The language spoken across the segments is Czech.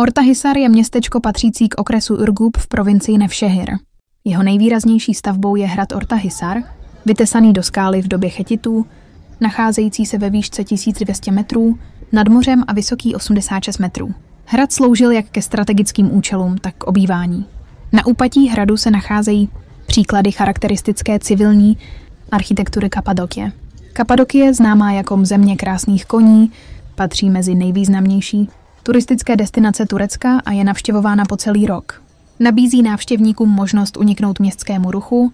Ortahisar je městečko patřící k okresu Ürgüp v provincii Nevšehir. Jeho nejvýraznější stavbou je hrad Ortahisar, vytesaný do skály v době Chetitů, nacházející se ve výšce 1200 metrů, nad mořem a vysoký 86 metrů. Hrad sloužil jak ke strategickým účelům, tak k obývání. Na úpatí hradu se nacházejí příklady charakteristické civilní architektury Kapadokie. Kapadokie, známá jako země krásných koní, patří mezi nejvýznamnější turistické destinace Turecka a je navštěvována po celý rok. Nabízí návštěvníkům možnost uniknout městskému ruchu,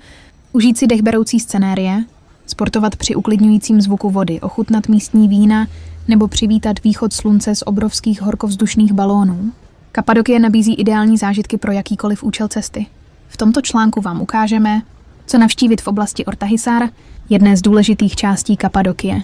užít si dechberoucí scenérie, sportovat při uklidňujícím zvuku vody, ochutnat místní vína nebo přivítat východ slunce z obrovských horkovzdušných balónů. Kapadokie nabízí ideální zážitky pro jakýkoliv účel cesty. V tomto článku vám ukážeme, co navštívit v oblasti Ortahisar, jedné z důležitých částí Kapadokie.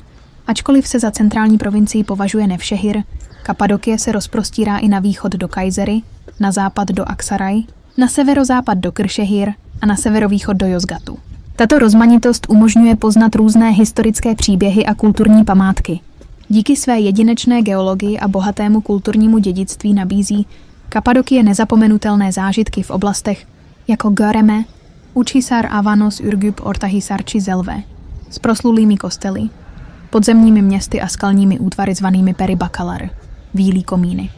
Ačkoliv se za centrální provincii považuje Nevšehir, Kapadokie se rozprostírá i na východ do Kayseri, na západ do Aksaray, na severozápad do Kırşehir a na severovýchod do Yozgatu. Tato rozmanitost umožňuje poznat různé historické příběhy a kulturní památky. Díky své jedinečné geologii a bohatému kulturnímu dědictví nabízí Kapadokie nezapomenutelné zážitky v oblastech jako Göreme, Uçhisar, Avanos, Ürgüp, Ortahisar či Zelve, s proslulými kostely, podzemními městy a skalními útvary zvanými Peribakalar, bílí komíny.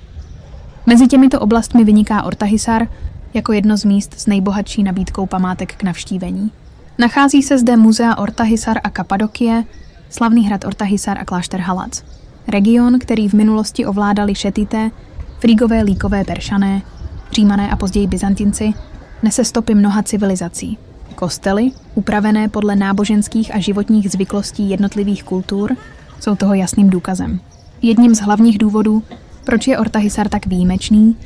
Mezi těmito oblastmi vyniká Ortahisar jako jedno z míst s nejbohatší nabídkou památek k navštívení. Nachází se zde muzea Ortahisar a Kapadokie, slavný hrad Ortahisar a klášter Halac. Region, který v minulosti ovládali Šetité, Frígové, Líkové, Peršané, Římané a později Byzantinci, nese stopy mnoha civilizací. Kostely, upravené podle náboženských a životních zvyklostí jednotlivých kultur, jsou toho jasným důkazem. Jedním z hlavních důvodů, proč je Ortahisar tak výjimečný,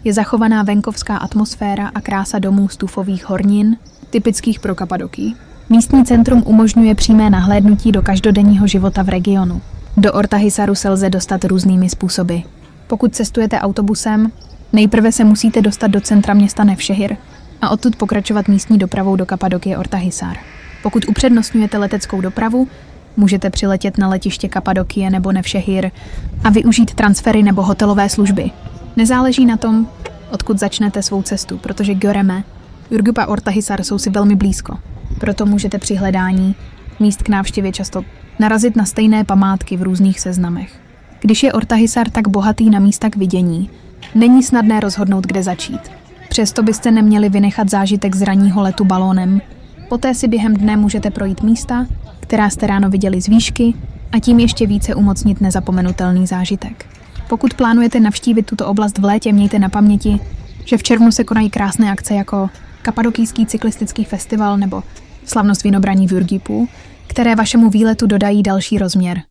je zachovaná venkovská atmosféra a krása domů z tufových hornin, typických pro Kapadokii. Místní centrum umožňuje přímé nahlédnutí do každodenního života v regionu. Do Ortahisaru se lze dostat různými způsoby. Pokud cestujete autobusem, nejprve se musíte dostat do centra města Nevšehir a odtud pokračovat místní dopravou do Kapadokie Ortahisar. Pokud upřednostňujete leteckou dopravu, můžete přiletět na letiště Kapadokie nebo Nevšehir a využít transfery nebo hotelové služby. Nezáleží na tom, odkud začnete svou cestu, protože Göreme, Ürgüp a Ortahisar jsou si velmi blízko. Proto můžete při hledání míst k návštěvě často narazit na stejné památky v různých seznamech. Když je Ortahisar tak bohatý na místa k vidění, není snadné rozhodnout, kde začít. Přesto byste neměli vynechat zážitek z ranního letu balónem. Poté si během dne můžete projít místa, která jste ráno viděli z výšky, a tím ještě více umocnit nezapomenutelný zážitek. Pokud plánujete navštívit tuto oblast v létě, mějte na paměti, že v červnu se konají krásné akce jako Kapadokijský cyklistický festival nebo slavnost vinobraní v Ürgüpu, které vašemu výletu dodají další rozměr.